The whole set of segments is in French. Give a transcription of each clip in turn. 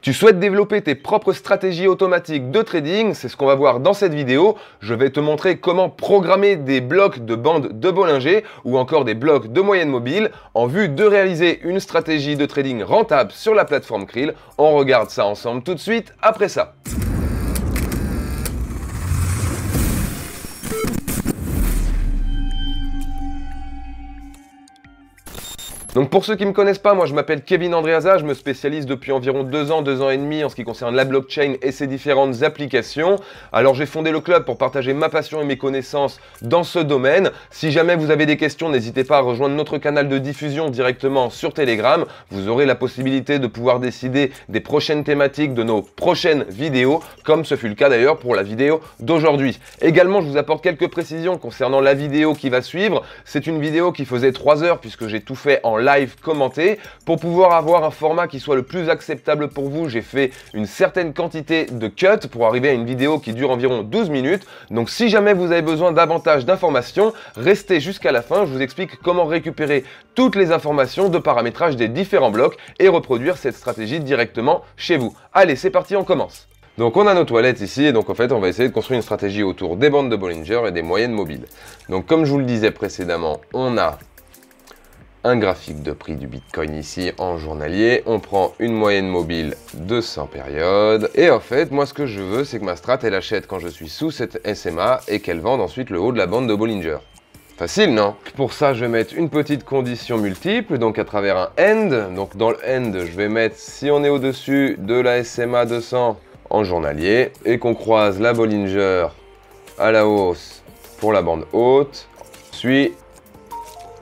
Tu souhaites développer tes propres stratégies automatiques de trading, c'est ce qu'on va voir dans cette vidéo. Je vais te montrer comment programmer des blocs de bandes de Bollinger ou encore des blocs de moyenne mobile en vue de réaliser une stratégie de trading rentable sur la plateforme Krill. On regarde ça ensemble tout de suite après ça. Donc pour ceux qui ne me connaissent pas, moi je m'appelle Kevin Andreasa, je me spécialise depuis environ 2 ans et demi en ce qui concerne la blockchain et ses différentes applications. Alors j'ai fondé le club pour partager ma passion et mes connaissances dans ce domaine. Si jamais vous avez des questions, n'hésitez pas à rejoindre notre canal de diffusion directement sur Telegram. Vous aurez la possibilité de pouvoir décider des prochaines thématiques de nos prochaines vidéos, comme ce fut le cas d'ailleurs pour la vidéo d'aujourd'hui. Également, je vous apporte quelques précisions concernant la vidéo qui va suivre. C'est une vidéo qui faisait 3 heures puisque j'ai tout fait en live commenté. Pour pouvoir avoir un format qui soit le plus acceptable pour vous, j'ai fait une certaine quantité de cuts pour arriver à une vidéo qui dure environ 12 minutes. Donc si jamais vous avez besoin davantage d'informations, restez jusqu'à la fin. Je vous explique comment récupérer toutes les informations de paramétrage des différents blocs et reproduire cette stratégie directement chez vous. Allez, c'est parti, on commence. Donc on a nos toilettes ici et donc en fait on va essayer de construire une stratégie autour des bandes de Bollinger et des moyennes mobiles. Donc comme je vous le disais précédemment, on a un graphique de prix du Bitcoin ici en journalier, on prend une moyenne mobile de 100 périodes, et en fait, moi ce que je veux, c'est que ma strat, elle achète quand je suis sous cette SMA, et qu'elle vende ensuite le haut de la bande de Bollinger. Facile, non? Pour ça, je vais mettre une petite condition multiple, donc à travers un AND, donc dans le AND, je vais mettre, si on est au-dessus de la SMA 200 en journalier, et qu'on croise la Bollinger à la hausse pour la bande haute, je suis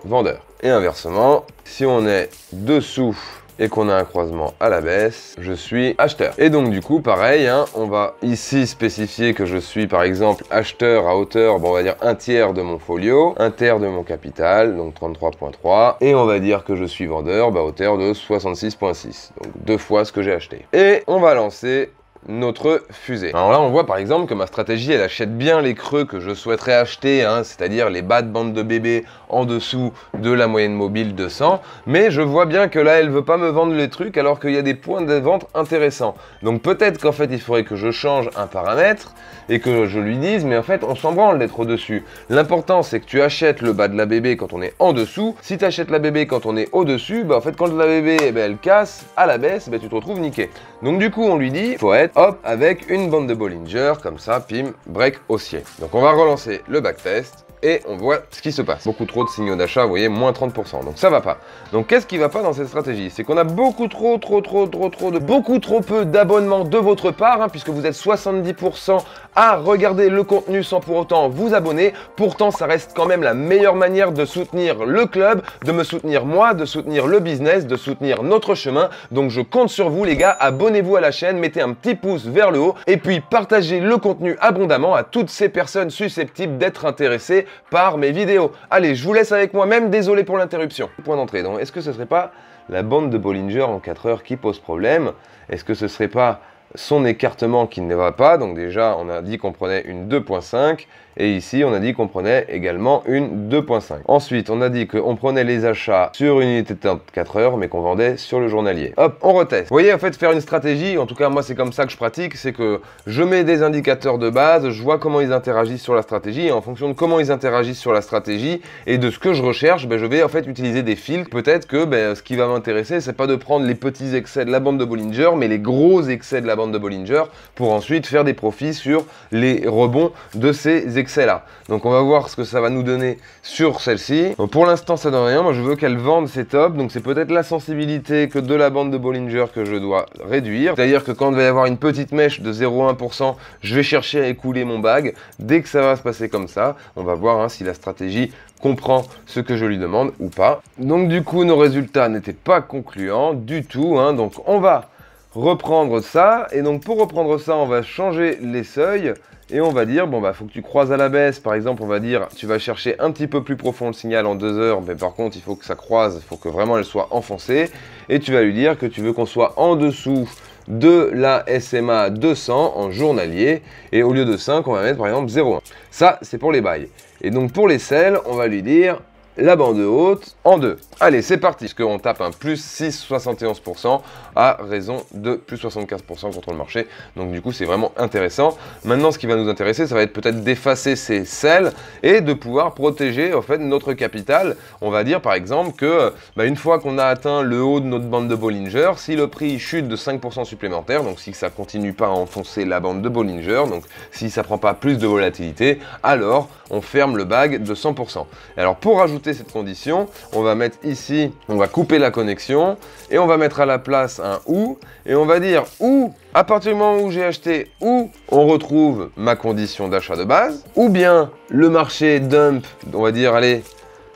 vendeur. Et inversement, si on est dessous et qu'on a un croisement à la baisse, je suis acheteur. Et donc du coup, pareil, hein, on va ici spécifier que je suis par exemple acheteur à hauteur, bon, on va dire 1/3 de mon folio, 1/3 de mon capital, donc 33,3. Et on va dire que je suis vendeur à hauteur de 66,6, donc 2 fois ce que j'ai acheté. Et on va lancer notre fusée. Alors là, on voit par exemple que ma stratégie, elle achète bien les creux que je souhaiterais acheter, hein, c'est-à-dire les bas de bande de bébé en dessous de la moyenne mobile 200. Mais je vois bien que là, elle veut pas me vendre les trucs alors qu'il y a des points de vente intéressants. Donc peut-être qu'en fait, il faudrait que je change un paramètre et que je lui dise, mais en fait, on s'en branle d'être au-dessus. L'important, c'est que tu achètes le bas de la bébé quand on est en dessous. Si tu achètes la bébé quand on est au-dessus, bah en fait, quand la bébé, eh ben, elle casse à la baisse, bah, tu te retrouves niqué. Donc du coup, on lui dit, il faut être hop, avec une bande de Bollinger, comme ça, pim, break haussier. Donc on va relancer le backtest et on voit ce qui se passe. Beaucoup trop de signaux d'achat, vous voyez, moins 30%, donc ça va pas. Donc qu'est-ce qui va pas dans cette stratégie? C'est qu'on a beaucoup trop peu d'abonnements de votre part, hein, puisque vous êtes 70% à regarder le contenu sans pour autant vous abonner. Pourtant, ça reste quand même la meilleure manière de soutenir le club, de me soutenir moi, de soutenir le business, de soutenir notre chemin. Donc je compte sur vous les gars, abonnez-vous à la chaîne, mettez un petit pouce vers le haut et puis partagez le contenu abondamment à toutes ces personnes susceptibles d'être intéressées par mes vidéos. Allez, je vous laisse avec moi-même, désolé pour l'interruption. Point d'entrée, donc est-ce que ce serait pas la bande de Bollinger en 4 heures qui pose problème? Est-ce que ce serait pas son écartement qui ne va pas? Donc déjà, on a dit qu'on prenait une 2.5 et ici, on a dit qu'on prenait également une 2.5. Ensuite, on a dit qu'on prenait les achats sur une unité de temps de 4 heures, mais qu'on vendait sur le journalier. Hop, on reteste. Vous voyez, en fait, faire une stratégie, en tout cas, moi, c'est comme ça que je pratique, c'est que je mets des indicateurs de base, je vois comment ils interagissent sur la stratégie, et en fonction de comment ils interagissent sur la stratégie et de ce que je recherche, ben, je vais en fait utiliser des filtres. Peut-être que ben, ce qui va m'intéresser, c'est pas de prendre les petits excès de la bande de Bollinger, mais les gros excès de la bande de Bollinger pour ensuite faire des profits sur les rebonds de ces excès-là. Donc on va voir ce que ça va nous donner sur celle-ci. Pour l'instant, ça donne rien. Moi, je veux qu'elle vende, c'est top. Donc c'est peut-être la sensibilité que de la bande de Bollinger que je dois réduire. C'est-à-dire que quand il va y avoir une petite mèche de 0,1%, je vais chercher à écouler mon bag. Dès que ça va se passer comme ça, on va voir hein, si la stratégie comprend ce que je lui demande ou pas. Donc du coup, nos résultats n'étaient pas concluants du tout. Hein. Donc on va reprendre ça. Et donc pour reprendre ça, on va changer les seuils. Et on va dire, bon bah faut que tu croises à la baisse, par exemple on va dire, tu vas chercher un petit peu plus profond le signal en 2 heures, mais par contre il faut que ça croise, il faut que vraiment elle soit enfoncée, et tu vas lui dire que tu veux qu'on soit en dessous de la SMA 200 en journalier, et au lieu de 5, on va mettre par exemple 0,1. Ça c'est pour les buys. Et donc pour les sells, on va lui dire, la bande haute en 2. Allez, c'est parti, parce qu'on tape un plus 6,71% à raison de plus 75% contre le marché. Donc du coup, c'est vraiment intéressant. Maintenant, ce qui va nous intéresser, ça va être peut-être d'effacer ces sells et de pouvoir protéger en fait notre capital. On va dire par exemple que une fois qu'on a atteint le haut de notre bande de Bollinger, si le prix chute de 5% supplémentaire, donc si ça continue pas à enfoncer la bande de Bollinger, donc si ça prend pas plus de volatilité, alors on ferme le bag de 100%. Et alors pour ajouter cette condition, on va mettre ici, on va couper la connexion et on va mettre à la place un OU et on va dire OU, à partir du moment où j'ai acheté OU, on retrouve ma condition d'achat de base, ou bien le marché dump, on va dire allez,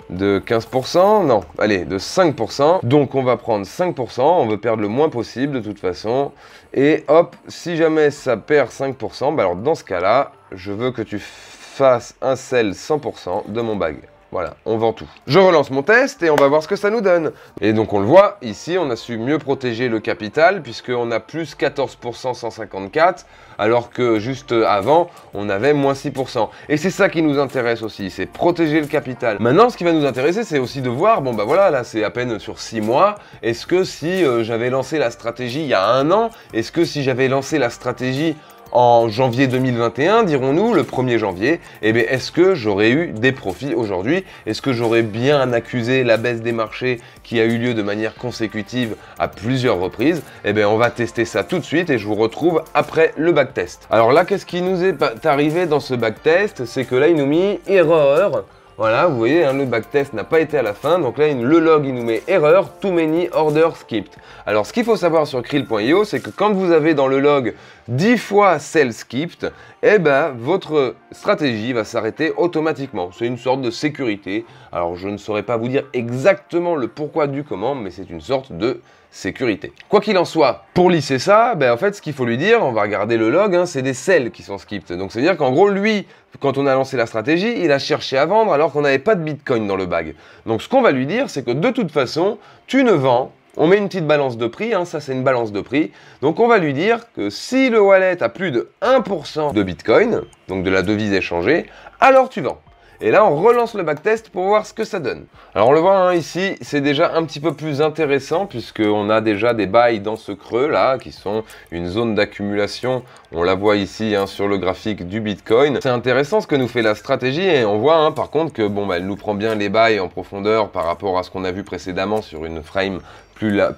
de 15%, non, allez, de 5%, donc on va prendre 5%, on veut perdre le moins possible de toute façon, et hop, si jamais ça perd 5%, alors dans ce cas-là, je veux que tu fasses un sell 100% de mon bag. Voilà, on vend tout. Je relance mon test et on va voir ce que ça nous donne. Et donc on le voit, ici on a su mieux protéger le capital puisqu'on a plus 14% 154 alors que juste avant on avait moins 6%. Et c'est ça qui nous intéresse aussi, c'est protéger le capital. Maintenant ce qui va nous intéresser c'est aussi de voir, bon bah voilà, là c'est à peine sur 6 mois, est-ce que si j'avais lancé la stratégie il y a 1 an, est-ce que si j'avais lancé la stratégie en janvier 2021, dirons-nous, le 1er janvier, eh bien, est-ce que j'aurais eu des profits aujourd'hui? Est-ce que j'aurais bien accusé la baisse des marchés qui a eu lieu de manière consécutive à plusieurs reprises? Eh bien, on va tester ça tout de suite et je vous retrouve après le backtest. Alors là, qu'est-ce qui nous est arrivé dans ce backtest? C'est que là, il nous met erreur. Voilà, vous voyez, hein, le backtest n'a pas été à la fin, donc là, le log, il nous met erreur, too many orders skipped. Alors, ce qu'il faut savoir sur Krill.io, c'est que quand vous avez dans le log 10 fois sell skipped, eh ben, votre stratégie va s'arrêter automatiquement. C'est une sorte de sécurité. Alors, je ne saurais pas vous dire exactement le pourquoi du comment, mais c'est une sorte de sécurité. Quoi qu'il en soit, pour lisser ça, en fait, ce qu'il faut lui dire, on va regarder le log, hein, c'est des sells qui sont skipped. Donc, c'est-à-dire qu'en gros, lui, quand on a lancé la stratégie, il a cherché à vendre alors qu'on n'avait pas de Bitcoin dans le bag. Donc, ce qu'on va lui dire, c'est que de toute façon, tu ne vends. On met une petite balance de prix, hein, ça c'est une balance de prix. Donc on va lui dire que si le wallet a plus de 1% de Bitcoin, donc de la devise échangée, alors tu vends. Et là, on relance le backtest pour voir ce que ça donne. Alors, on le voit hein, ici, c'est déjà un petit peu plus intéressant puisqu'on a déjà des buys dans ce creux-là qui sont une zone d'accumulation. On la voit ici hein, sur le graphique du Bitcoin. C'est intéressant ce que nous fait la stratégie et on voit hein, par contre que bon, elle nous prend bien les buys en profondeur par rapport à ce qu'on a vu précédemment sur une frame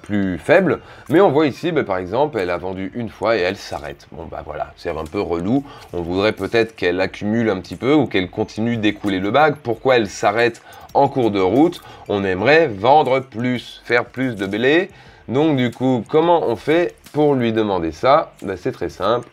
plus faible, mais on voit ici par exemple elle a vendu une fois et elle s'arrête. Bon voilà, c'est un peu relou, on voudrait peut-être qu'elle accumule un petit peu ou qu'elle continue d'écouler le bag. Pourquoi elle s'arrête en cours de route? On aimerait vendre plus, faire plus de blé. Donc du coup, comment on fait pour lui demander ça? C'est très simple,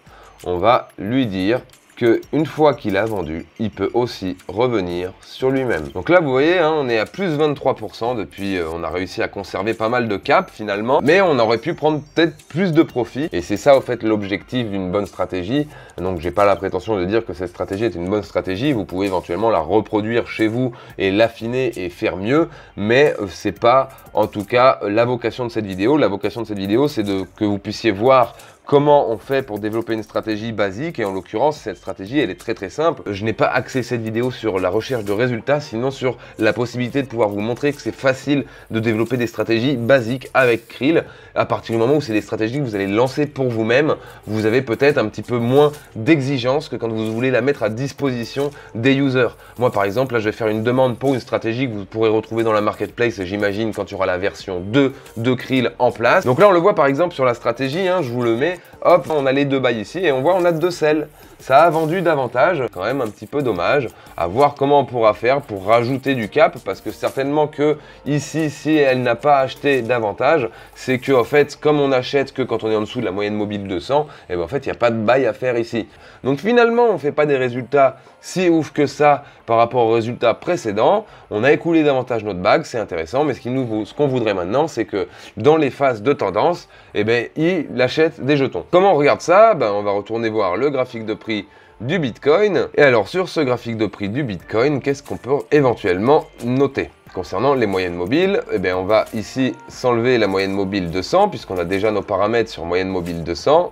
on va lui dire que une fois qu'il a vendu, il peut aussi revenir sur lui-même. Donc là, vous voyez, hein, on est à plus 23% depuis, on a réussi à conserver pas mal de cap finalement, mais on aurait pu prendre peut-être plus de profit. Et c'est ça, au fait, l'objectif d'une bonne stratégie. Donc, j'ai pas la prétention de dire que cette stratégie est une bonne stratégie. Vous pouvez éventuellement la reproduire chez vous et l'affiner et faire mieux, mais c'est pas, en tout cas, la vocation de cette vidéo. La vocation de cette vidéo, c'est que vous puissiez voir comment on fait pour développer une stratégie basique, et en l'occurrence, cette stratégie, elle est très très simple. Je n'ai pas axé cette vidéo sur la recherche de résultats, sinon sur la possibilité de pouvoir vous montrer que c'est facile de développer des stratégies basiques avec Krill. À partir du moment où c'est des stratégies que vous allez lancer pour vous-même, vous avez peut-être un petit peu moins d'exigence que quand vous voulez la mettre à disposition des users. Moi, par exemple, là, je vais faire une demande pour une stratégie que vous pourrez retrouver dans la marketplace, j'imagine, quand il y aura la version 2 de Krill en place. Donc là, on le voit par exemple sur la stratégie, hein, je vous le mets. Hop, on a les deux buys ici et on voit on a 2 sells. Ça a vendu davantage, quand même un petit peu dommage. À voir comment on pourra faire pour rajouter du cap, parce que certainement que ici, si elle n'a pas acheté davantage, c'est que en fait, comme on achète que quand on est en dessous de la moyenne mobile 200, et en fait, il n'y a pas de buy à faire ici. Donc finalement, on ne fait pas des résultats si ouf que ça par rapport aux résultats précédents. On a écoulé davantage notre bag, c'est intéressant, mais ce qu'on voudrait maintenant, c'est que dans les phases de tendance, il achète des jetons. Comment on regarde ça? On va retourner voir le graphique de prix du Bitcoin. Et alors, sur ce graphique de prix du Bitcoin, qu'est-ce qu'on peut éventuellement noter? Concernant les moyennes mobiles, on va ici s'enlever la moyenne mobile 200, puisqu'on a déjà nos paramètres sur moyenne mobile 200.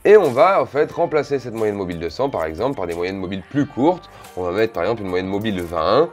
Et on va en fait remplacer cette moyenne mobile 200, par exemple, par des moyennes mobiles plus courtes. On va mettre par exemple une moyenne mobile 21.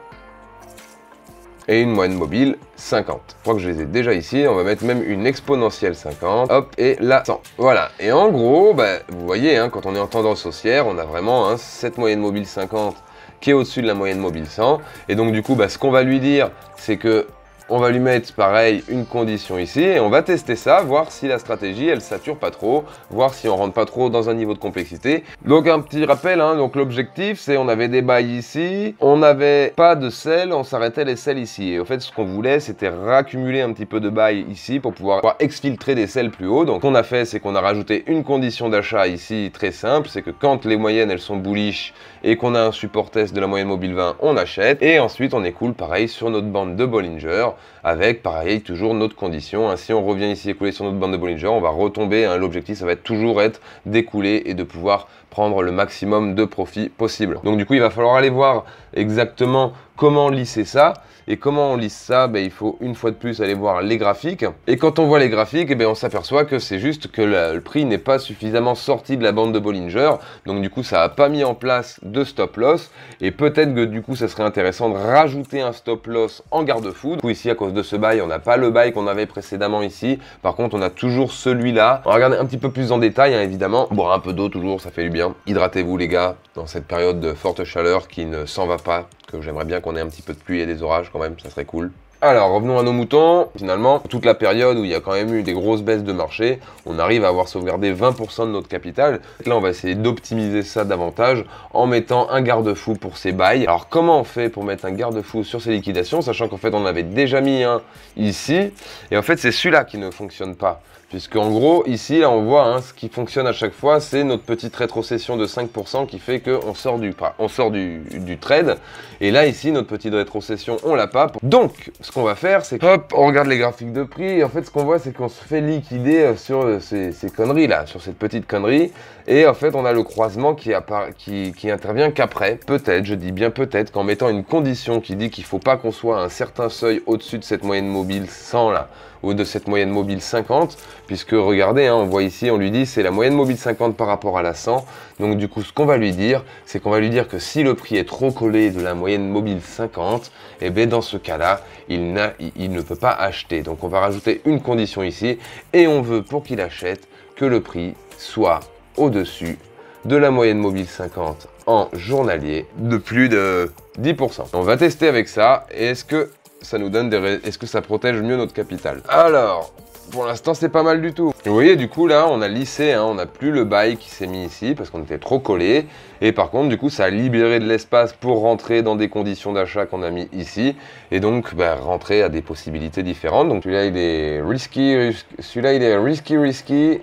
et une moyenne mobile 50. Je crois que je les ai déjà ici, on va mettre même une exponentielle 50, hop, et là 100. Voilà, et en gros, bah, vous voyez, hein, quand on est en tendance haussière, on a vraiment hein, cette moyenne mobile 50 qui est au-dessus de la moyenne mobile 100, et donc du coup, bah, ce qu'on va lui dire, c'est que on va lui mettre pareil une condition ici et on va tester ça, voir si la stratégie elle sature pas trop, voir si on rentre pas trop dans un niveau de complexité. Donc un petit rappel, hein, donc l'objectif c'est on avait des bails ici, on n'avait pas de sell, on s'arrêtait les sells ici. Et au fait ce qu'on voulait c'était raccumuler un petit peu de bails ici pour pouvoir exfiltrer des sells plus haut. Donc ce qu'on a fait c'est qu'on a rajouté une condition d'achat ici très simple, c'est que quand les moyennes elles sont bullish et qu'on a un support test de la moyenne mobile 20, on achète et ensuite on écoule pareil sur notre bande de Bollinger avec pareil toujours notre condition. Si on revient ici écouler sur notre bande de Bollinger, on va retomber, hein, l'objectif ça va toujours être d'écouler et de pouvoir prendre le maximum de profit possible. Donc du coup il va falloir aller voir exactement comment lisser ça. Et comment on lisse ça? Il faut une fois de plus aller voir les graphiques. Et quand on voit les graphiques, on s'aperçoit que c'est juste que le prix n'est pas suffisamment sorti de la bande de Bollinger. Donc du coup, ça n'a pas mis en place de stop loss. Et peut-être que du coup, ça serait intéressant de rajouter un stop loss en garde-fou. Du coup, ici, à cause de ce bail, on n'a pas le bail qu'on avait précédemment ici. Par contre, on a toujours celui-là. On va regarder un petit peu plus en détail, hein, évidemment. Boire un peu d'eau toujours, ça fait du bien. Hydratez-vous les gars, dans cette période de forte chaleur qui ne s'en va pas. Que j'aimerais bien qu'on ait un petit peu de pluie et des orages quand même, ça serait cool. Alors revenons à nos moutons, finalement, toute la période où il y a quand même eu des grosses baisses de marché, on arrive à avoir sauvegardé 20% de notre capital. Là on va essayer d'optimiser ça davantage en mettant un garde-fou pour ces bails. Alors comment on fait pour mettre un garde-fou sur ces liquidations, sachant qu'en fait on en avait déjà mis un ici, et en fait c'est celui-là qui ne fonctionne pas. Puisque en gros, ici, là, on voit, hein, ce qui fonctionne à chaque fois, c'est notre petite rétrocession de 5% qui fait qu'on sort du trade. Et là, ici, notre petite rétrocession, on l'a pas. Donc, ce qu'on va faire, c'est hop, on regarde les graphiques de prix. Et en fait, ce qu'on voit, c'est qu'on se fait liquider sur ces conneries-là, sur cette petite connerie. Et en fait, on a le croisement qui intervient qu'après. Peut-être, je dis bien peut-être, qu'en mettant une condition qui dit qu'il ne faut pas qu'on soit à un certain seuil au-dessus de cette moyenne mobile 100 là, ou de cette moyenne mobile 50, puisque regardez, hein, on voit ici, on lui dit c'est la moyenne mobile 50 par rapport à la 100. Donc du coup, ce qu'on va lui dire, c'est qu'on va lui dire que si le prix est trop collé de la moyenne mobile 50, et bien dans ce cas-là, il ne peut pas acheter. Donc on va rajouter une condition ici, et on veut pour qu'il achète que le prix soit au-dessus de la moyenne mobile 50 en journalier de plus de 10%. On va tester avec ça, et est-ce que ça nous donne est-ce que ça protège mieux notre capital? Alors, pour l'instant, c'est pas mal du tout. Vous voyez, du coup, là, on a lissé, hein, on n'a plus le bail qui s'est mis ici parce qu'on était trop collé. Et par contre, du coup, ça a libéré de l'espace pour rentrer dans des conditions d'achat qu'on a mis ici. Et donc, rentrer à des possibilités différentes. Donc, celui-là, il est risky. Celui-là, il est risky.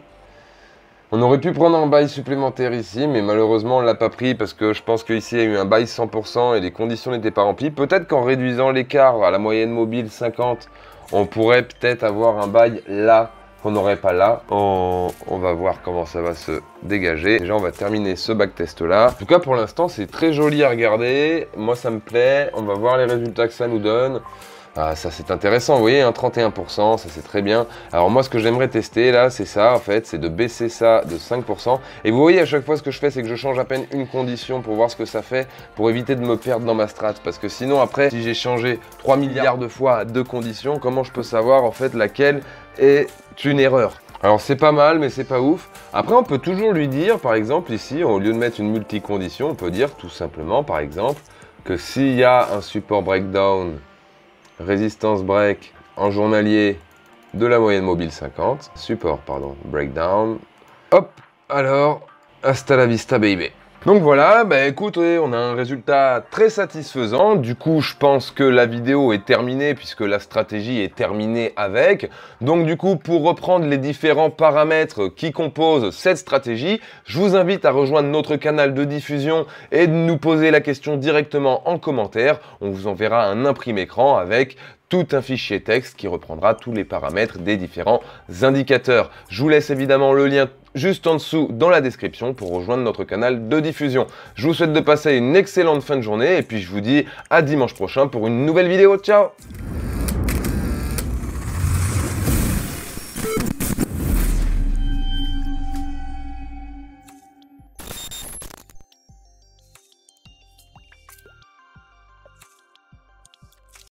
On aurait pu prendre un bail supplémentaire ici, mais malheureusement on ne l'a pas pris parce que je pense qu'ici il y a eu un bail 100% et les conditions n'étaient pas remplies. Peut-être qu'en réduisant l'écart à la moyenne mobile 50, on pourrait peut-être avoir un bail là qu'on n'aurait pas là. On va voir comment ça va se dégager. Déjà on va terminer ce backtest là. En tout cas pour l'instant c'est très joli à regarder. Moi ça me plaît. On va voir les résultats que ça nous donne. Ah, ça c'est intéressant, vous voyez, hein, 31%, ça c'est très bien. Alors moi ce que j'aimerais tester là, c'est ça en fait, c'est de baisser ça de 5%. Et vous voyez à chaque fois ce que je fais, c'est que je change à peine une condition pour voir ce que ça fait, pour éviter de me perdre dans ma strat. Parce que sinon après, si j'ai changé 3 milliards de fois à deux conditions, comment je peux savoir en fait laquelle est une erreur? Alors c'est pas mal, mais c'est pas ouf. Après on peut toujours lui dire, par exemple ici, au lieu de mettre une multi-condition, on peut dire tout simplement par exemple que s'il y a un support breakdown, résistance break en journalier de la moyenne mobile 50, support pardon, breakdown, hop, alors hasta la vista baby. Donc voilà, écoutez, on a un résultat très satisfaisant. Du coup, je pense que la vidéo est terminée puisque la stratégie est terminée avec. Donc du coup, pour reprendre les différents paramètres qui composent cette stratégie, je vous invite à rejoindre notre canal de diffusion et de nous poser la question directement en commentaire. On vous enverra un imprimé écran avec tout un fichier texte qui reprendra tous les paramètres des différents indicateurs. Je vous laisse évidemment le lien juste en dessous dans la description pour rejoindre notre canal de diffusion. Je vous souhaite de passer une excellente fin de journée et puis je vous dis à dimanche prochain pour une nouvelle vidéo. Ciao!